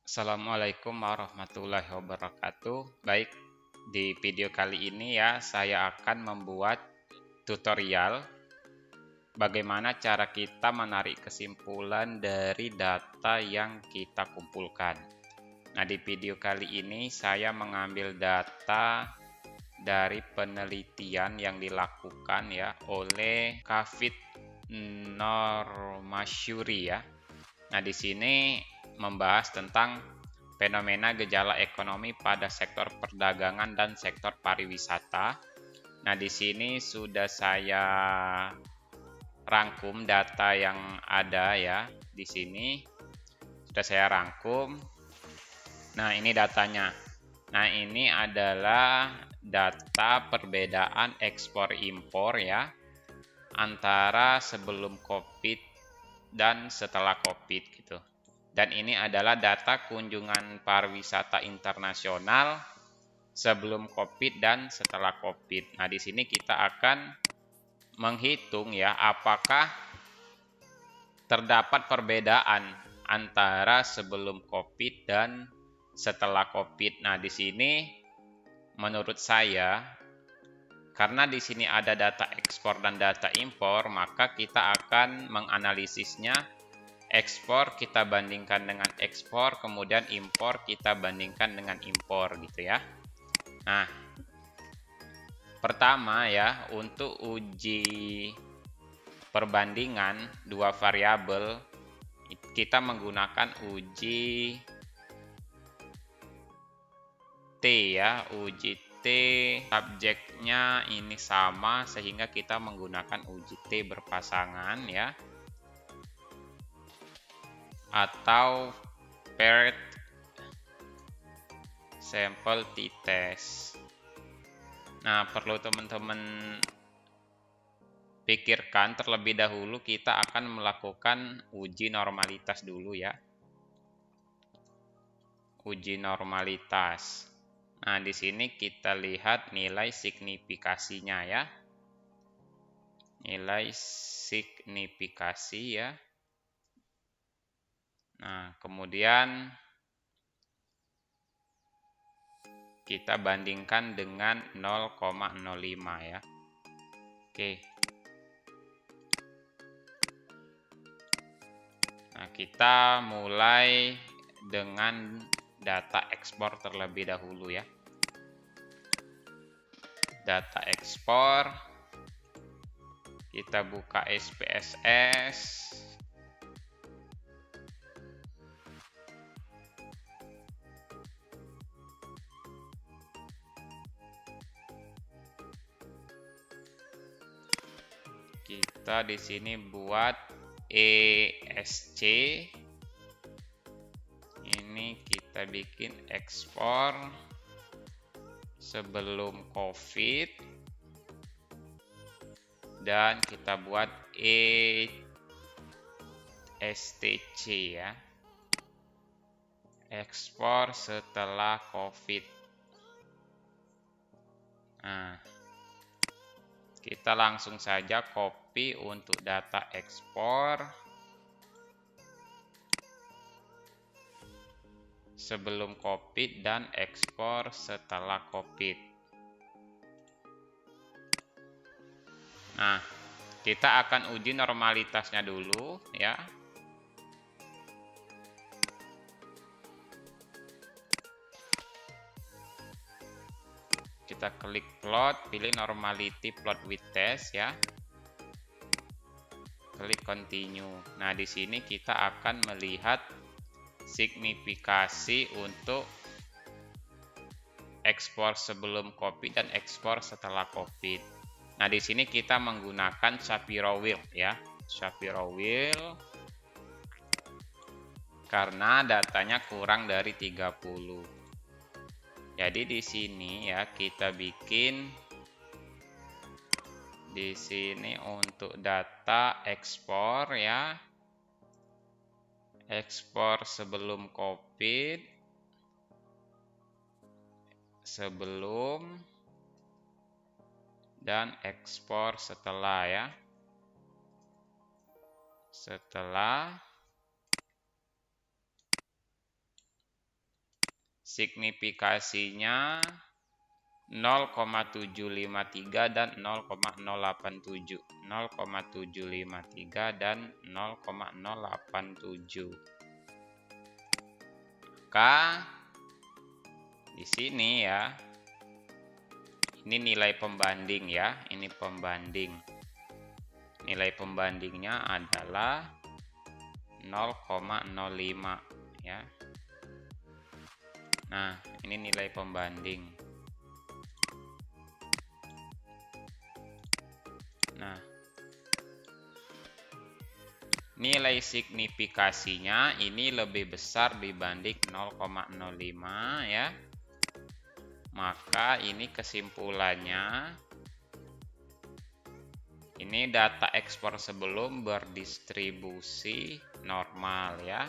Assalamualaikum warahmatullahi wabarakatuh. Baik, di video kali ini ya saya akan membuat tutorial bagaimana cara kita menarik kesimpulan dari data yang kita kumpulkan. Nah, di video kali ini saya mengambil data dari penelitian yang dilakukan ya oleh Kafid Normasyuri ya. Nah, di sini membahas tentang fenomena gejala ekonomi pada sektor perdagangan dan sektor pariwisata. Nah, di sini sudah saya rangkum data yang ada ya. Di sini sudah saya rangkum. Nah, ini datanya. Nah, ini adalah data perbedaan ekspor impor ya antara sebelum Covid dan setelah Covid gitu. Dan ini adalah data kunjungan pariwisata internasional sebelum Covid dan setelah Covid. Nah, di sini kita akan menghitung ya apakah terdapat perbedaan antara sebelum Covid dan setelah Covid. Nah, di sini menurut saya karena di sini ada data ekspor dan data impor, maka kita akan menganalisisnya. Ekspor kita bandingkan dengan ekspor, kemudian impor kita bandingkan dengan impor gitu ya. Nah, pertama ya, untuk uji perbandingan dua variabel kita menggunakan uji T ya, uji T subjeknya ini sama sehingga kita menggunakan uji T berpasangan ya, atau paired sample t-test. Nah, perlu teman-teman pikirkan terlebih dahulu, kita akan melakukan uji normalitas dulu ya. Uji normalitas. Nah, di sini kita lihat nilai signifikasinya ya. Nilai signifikasi ya. Nah, kemudian kita bandingkan dengan 0,05 ya. Oke. Nah, kita mulai dengan data ekspor terlebih dahulu ya. Data ekspor. Kita buka SPSS. Kita di sini buat ESC. Ini kita bikin ekspor sebelum Covid dan kita buat ESTC ya. Ekspor setelah Covid. Nah, kita langsung saja copy untuk data ekspor sebelum Covid dan ekspor setelah Covid. Nah, kita akan uji normalitasnya dulu ya. Kita klik plot, pilih normality plot with test ya. Klik continue. Nah, di sini kita akan melihat signifikasi untuk ekspor sebelum Covid dan ekspor setelah Covid. Nah, di sini kita menggunakan Shapiro Wilk ya. Shapiro Wilk karena datanya kurang dari 30. Jadi di sini ya kita bikin di sini untuk data ekspor ya. Ekspor sebelum Covid, sebelum, dan ekspor setelah ya. setelah signifikasinya 0,753 dan 0,087. 0,753 dan 0,087. Maka di sini ya, ini nilai pembanding ya, ini pembanding. Nilai pembandingnya adalah 0,05 ya. Nah, ini nilai pembanding. Nah, nilai signifikasinya ini lebih besar dibanding 0,05 ya. Maka ini kesimpulannya, ini data ekspor sebelum berdistribusi normal ya.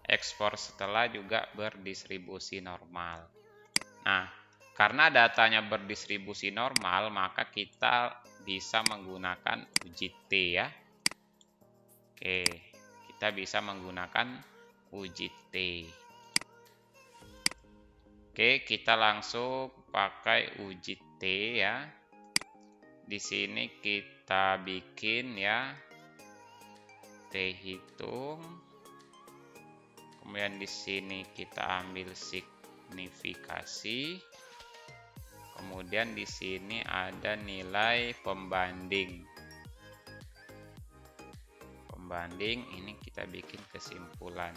Ekspor setelah juga berdistribusi normal. Nah, karena datanya berdistribusi normal, maka kita bisa menggunakan uji T ya. Oke, kita bisa menggunakan uji T. Oke, kita langsung pakai uji T ya. Di sini kita bikin ya T hitung. Kemudian di sini kita ambil signifikasi. Kemudian di sini ada nilai pembanding. Pembanding ini kita bikin kesimpulan.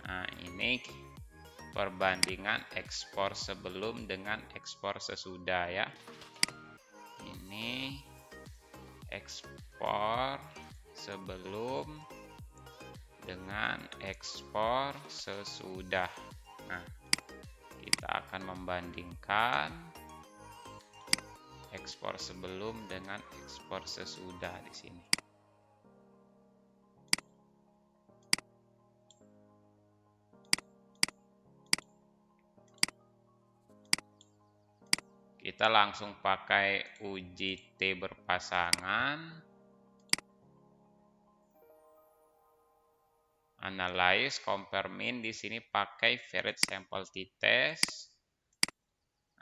Nah, ini perbandingan ekspor sebelum dengan ekspor sesudah ya. Ini ekspor sebelum dengan ekspor sesudah. Nah, kita akan membandingkan ekspor sebelum dengan ekspor sesudah di sini. Kita langsung pakai uji T berpasangan. Analyze, compare mean, di sini pakai varied sample t-test.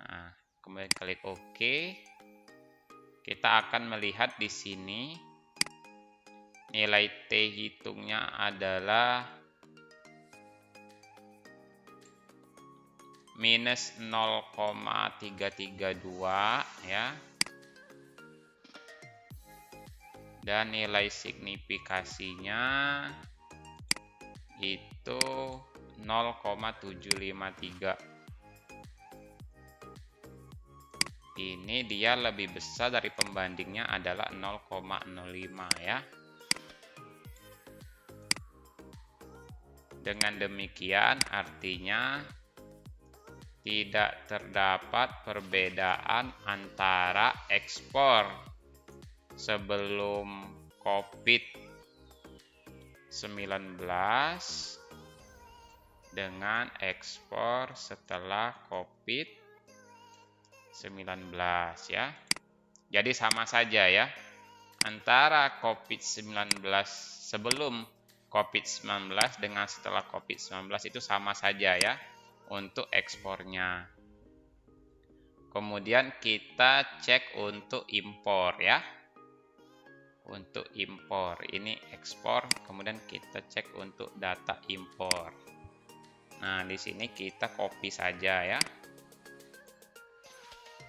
Nah, kemudian klik OK. Kita akan melihat di sini nilai T hitungnya adalah minus 0,332 ya. Dan nilai signifikasinya itu 0,753. Ini dia lebih besar dari pembandingnya adalah 0,05 ya. Dengan demikian artinya tidak terdapat perbedaan antara ekspor sebelum COVID-19 dengan ekspor setelah COVID-19 ya. Jadi sama saja ya. Antara COVID-19 sebelum COVID-19 dengan setelah COVID-19 itu sama saja ya untuk ekspornya. Kemudian kita cek untuk impor ya. Untuk impor, ini ekspor, kemudian kita cek untuk data impor. Nah, di sini kita copy saja ya.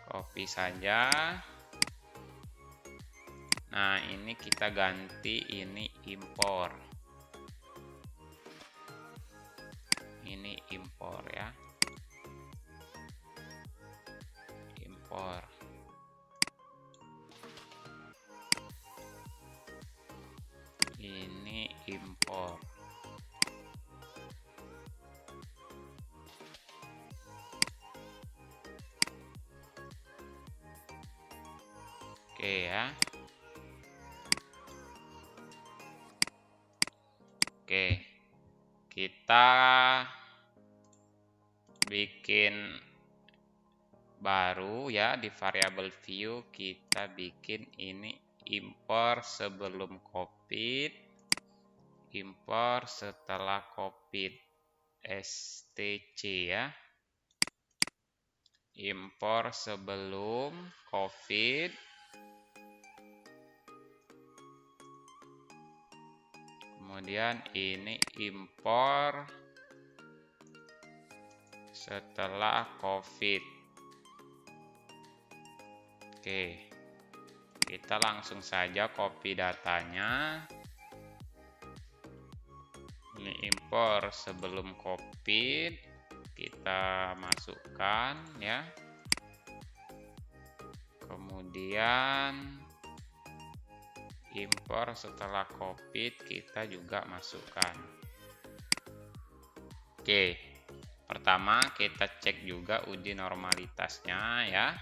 Copy saja. Nah, ini kita ganti ini impor. Ini impor ya. Impor. Ini impor. Oke ya. Oke. Kita bikin baru ya di variable view, kita bikin ini impor sebelum COVID, impor setelah COVID, STC ya. Impor sebelum COVID, kemudian ini impor setelah COVID. Oke, kita langsung saja copy datanya. Ini impor sebelum COVID, kita masukkan ya. Kemudian impor setelah COVID kita juga masukkan. Oke, pertama kita cek juga uji normalitasnya ya.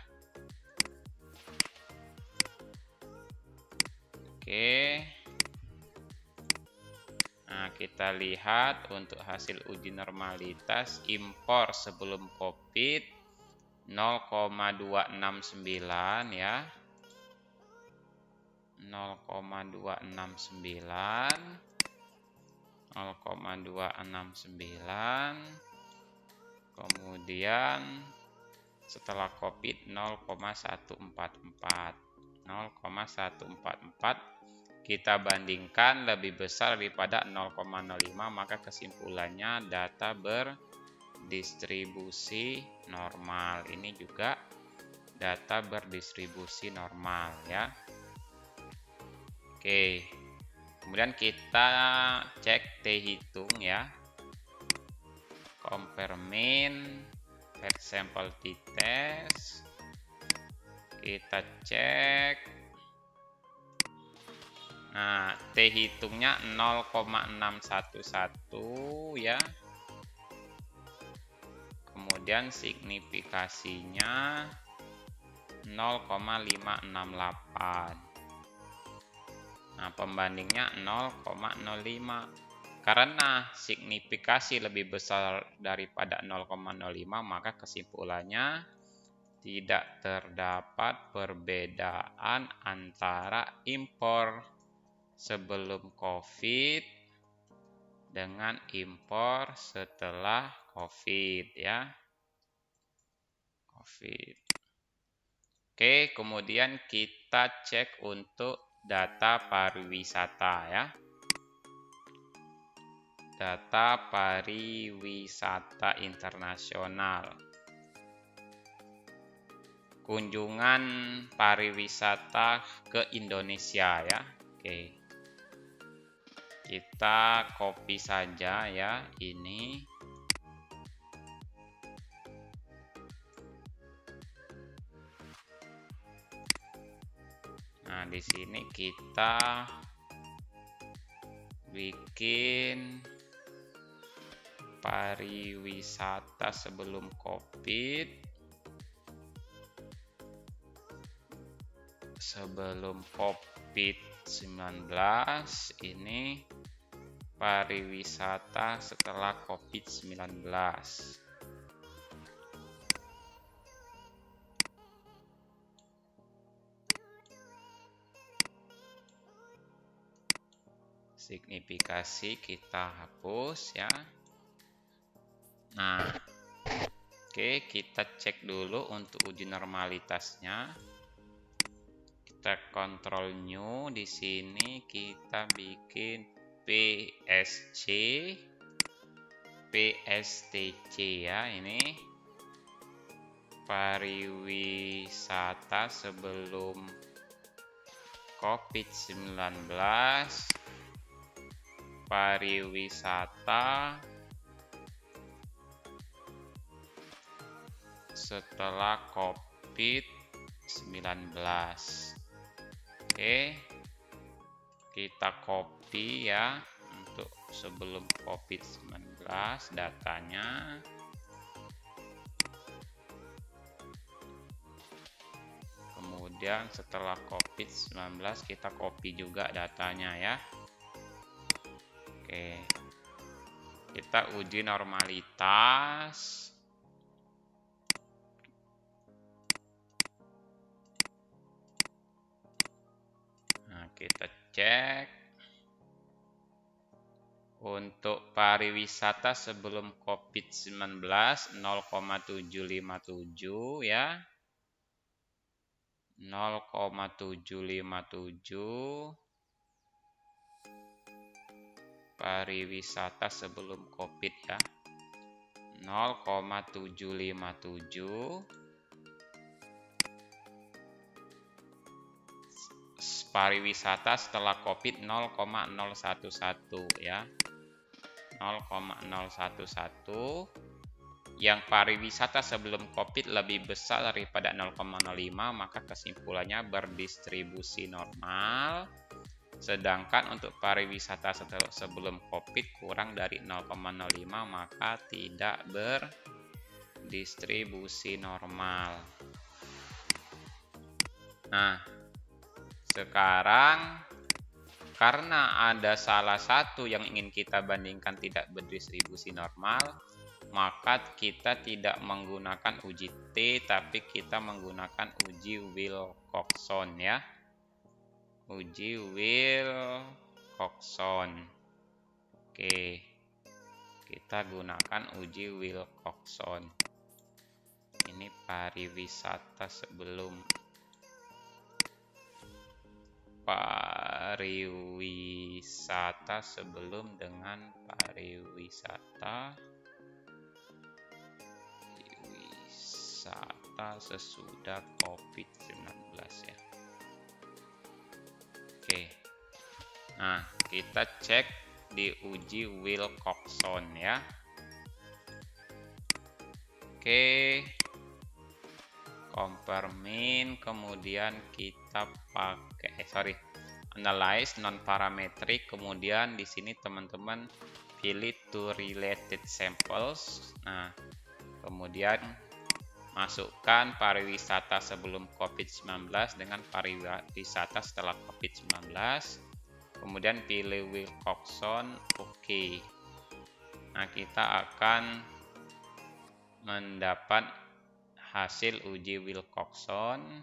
Oke. Nah, kita lihat untuk hasil uji normalitas impor sebelum COVID 0,269 ya. 0,269, kemudian setelah COVID 0,144. Kita bandingkan lebih besar daripada 0,05, maka kesimpulannya data berdistribusi normal. Ini juga data berdistribusi normal ya. Oke, kemudian kita cek T hitung ya. Compare mean, fat sample t-test. Kita cek. Nah, T hitungnya 0,611 ya. Kemudian signifikasinya 0,568. Nah, pembandingnya 0,05. Karena signifikasi lebih besar daripada 0,05, maka kesimpulannya tidak terdapat perbedaan antara impor sebelum COVID dengan impor setelah COVID ya. COVID. Oke, kemudian kita cek untuk data pariwisata ya. Data pariwisata internasional. Kunjungan pariwisata ke Indonesia ya. Oke. Kita copy saja ya ini. Nah, di sini kita bikin pariwisata sebelum COVID. Sebelum COVID-19, ini pariwisata setelah COVID-19. Signifikasi kita hapus ya. Nah, oke, kita cek dulu untuk uji normalitasnya. Kita kontrol new, di sini kita bikin PSTC ya, ini pariwisata sebelum COVID-19, pariwisata setelah COVID-19. Oke, kita copy ya untuk sebelum COVID-19 datanya. Kemudian setelah COVID-19 kita copy juga datanya ya. Oke, kita uji normalitas. kita cek. Untuk pariwisata sebelum COVID-19 0,757 ya. 0,757 pariwisata sebelum COVID ya. 0,757 pariwisata setelah COVID 0,011 ya. 0,011 yang pariwisata sebelum COVID lebih besar daripada 0,05, maka kesimpulannya berdistribusi normal. Sedangkan untuk pariwisata sebelum COVID kurang dari 0,05, maka tidak berdistribusi normal. Nah, sekarang karena ada salah satu yang ingin kita bandingkan tidak berdistribusi normal, maka kita tidak menggunakan uji T, tapi kita menggunakan uji Wilcoxon ya. Uji Wilcoxon. Oke, kita gunakan uji Wilcoxon. Ini pariwisata sebelum dengan pariwisata sesudah COVID-19 ya. Oke. Nah, kita cek di uji Wilcoxon ya. Oke. Compare mean, kemudian kita pakai analyze non parametric, kemudian di sini teman-teman pilih to related samples. Nah, kemudian masukkan pariwisata sebelum COVID-19 dengan pariwisata setelah COVID-19. Kemudian pilih Wilcoxon, oke. Nah, kita akan mendapat hasil uji Wilcoxon.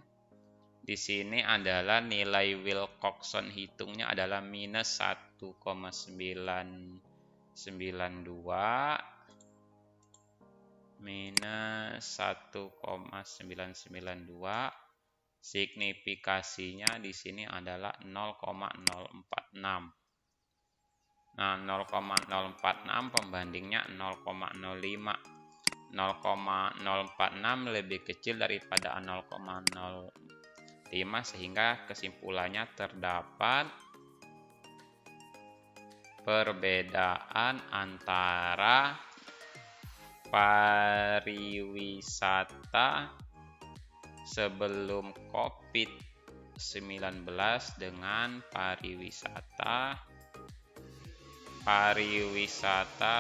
Di sini adalah nilai Wilcoxon hitungnya adalah minus 1,992 minus 1,992. Signifikasinya di sini adalah 0,046. Nah, 0,046 pembandingnya 0,05. 0,046 lebih kecil daripada 0,05, sehingga kesimpulannya terdapat perbedaan antara pariwisata sebelum COVID-19 dengan pariwisata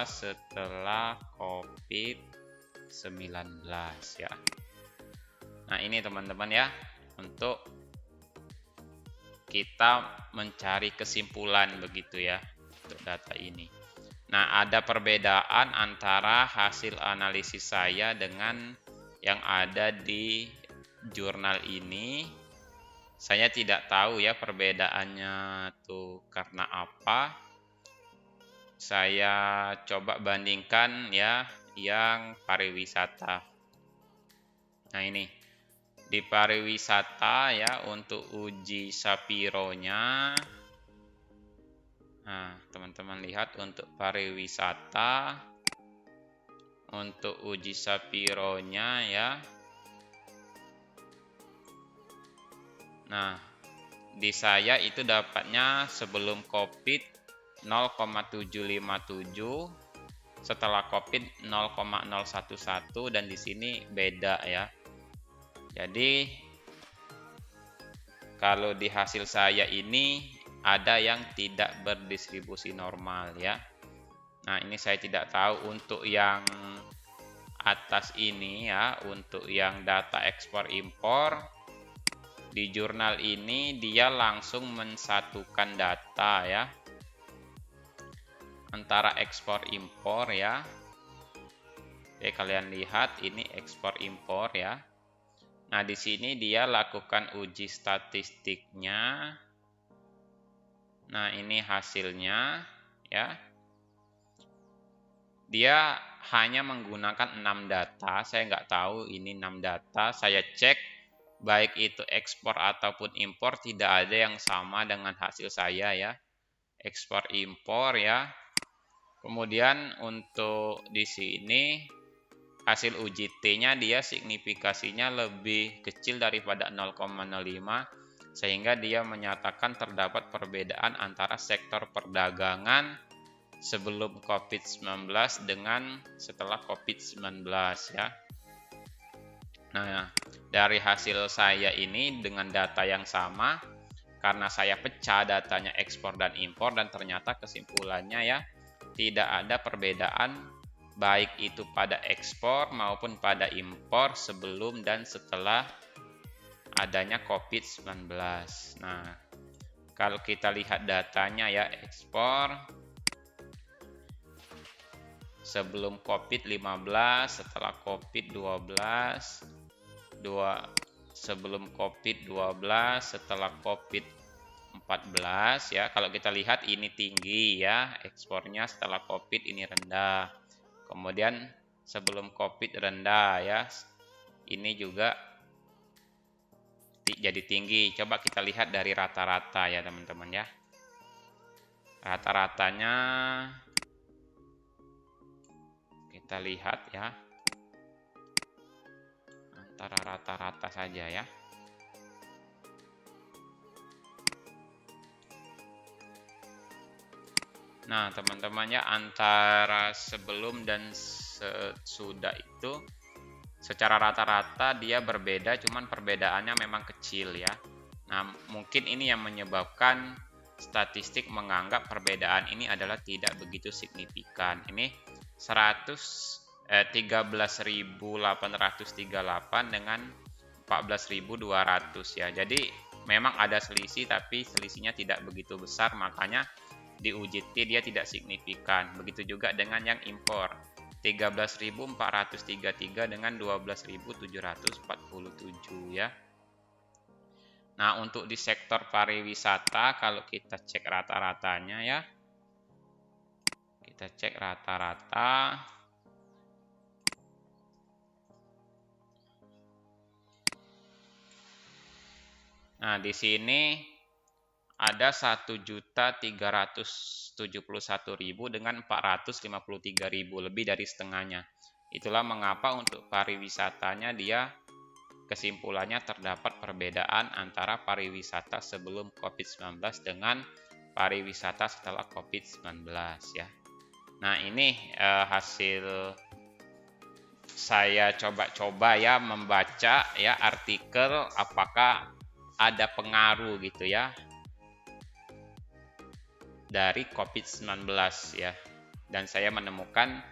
setelah COVID-19 ya. Nah, ini teman-teman ya, untuk kita mencari kesimpulan begitu ya untuk data ini. Nah, ada perbedaan antara hasil analisis saya dengan yang ada di jurnal ini. Saya tidak tahu ya perbedaannya tuh karena apa. Saya coba bandingkan ya yang pariwisata. Nah, ini di pariwisata ya, untuk uji Shapiro-nya. Nah, teman-teman lihat untuk pariwisata, untuk uji Shapiro-nya ya. Nah, di saya itu dapatnya sebelum COVID 0,757, setelah COVID 0,011, dan di sini beda ya. Jadi kalau di hasil saya ini ada yang tidak berdistribusi normal ya. Nah, ini saya tidak tahu untuk yang atas ini ya, untuk yang data ekspor impor. Di jurnal ini dia langsung mensatukan data ya antara ekspor impor ya. Oke, kalian lihat ini ekspor impor ya. Nah, di sini dia lakukan uji statistiknya Nah, ini hasilnya ya. Dia hanya menggunakan 6 data. Saya nggak tahu ini 6 data. Saya cek baik itu ekspor ataupun impor tidak ada yang sama dengan hasil saya ya. Ekspor impor ya. Kemudian untuk di sini hasil uji T-nya dia signifikasinya lebih kecil daripada 0,05 sehingga dia menyatakan terdapat perbedaan antara sektor perdagangan sebelum COVID-19 dengan setelah COVID-19 ya. Nah, dari hasil saya ini dengan data yang sama, karena saya pecah datanya ekspor dan impor dan ternyata kesimpulannya ya, tidak ada perbedaan baik itu pada ekspor maupun pada impor sebelum dan setelah adanya COVID-19. Nah, kalau kita lihat datanya ya, ekspor sebelum COVID-15, setelah COVID-12, sebelum COVID-12, setelah COVID-14 ya. Kalau kita lihat ini tinggi ya, ekspornya setelah COVID ini rendah. Kemudian sebelum COVID rendah ya. Ini juga jadi tinggi. Coba kita lihat dari rata-rata ya teman-teman ya. Rata-ratanya kita lihat ya. Antara rata-rata saja ya. Nah, teman-teman ya, antara sebelum dan sesudah itu secara rata-rata dia berbeda, cuman perbedaannya memang kecil ya. Nah, mungkin ini yang menyebabkan statistik menganggap perbedaan ini adalah tidak begitu signifikan. Ini 13.838 dengan 14.200 ya. Jadi memang ada selisih, tapi selisihnya tidak begitu besar, makanya di uji T dia tidak signifikan. Begitu juga dengan yang impor. 13.433 dengan 12.747 ya. Nah, untuk di sektor pariwisata kalau kita cek rata-ratanya ya. Kita cek rata-rata. Nah, di sini ada 1.371.000 dengan 453.000, lebih dari setengahnya. Itulah mengapa untuk pariwisatanya dia kesimpulannya terdapat perbedaan antara pariwisata sebelum COVID-19 dengan pariwisata setelah COVID-19 ya. Nah, ini hasil saya coba-coba ya membaca ya artikel apakah ada pengaruh gitu ya dari COVID-19 ya. Dan saya menemukan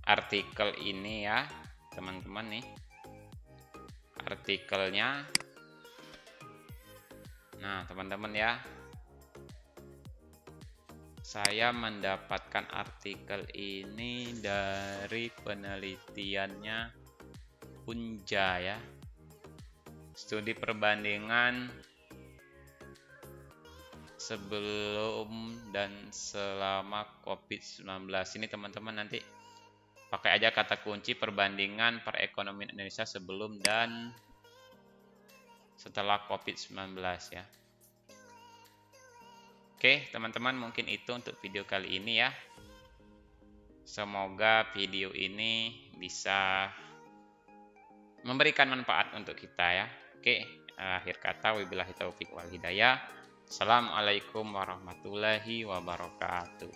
artikel ini ya, teman-teman nih. Artikelnya. Nah, teman-teman ya. Saya mendapatkan artikel ini dari penelitiannya Unja ya. Studi perbandingan sebelum dan selama COVID-19. Ini teman-teman nanti pakai aja kata kunci perbandingan perekonomian Indonesia sebelum dan setelah COVID-19 ya. Oke, teman-teman, mungkin itu untuk video kali ini ya. Semoga video ini bisa memberikan manfaat untuk kita ya. Oke, akhir kata wabillahi taufik wal hidayah. Assalamualaikum warahmatullahi wabarakatuh.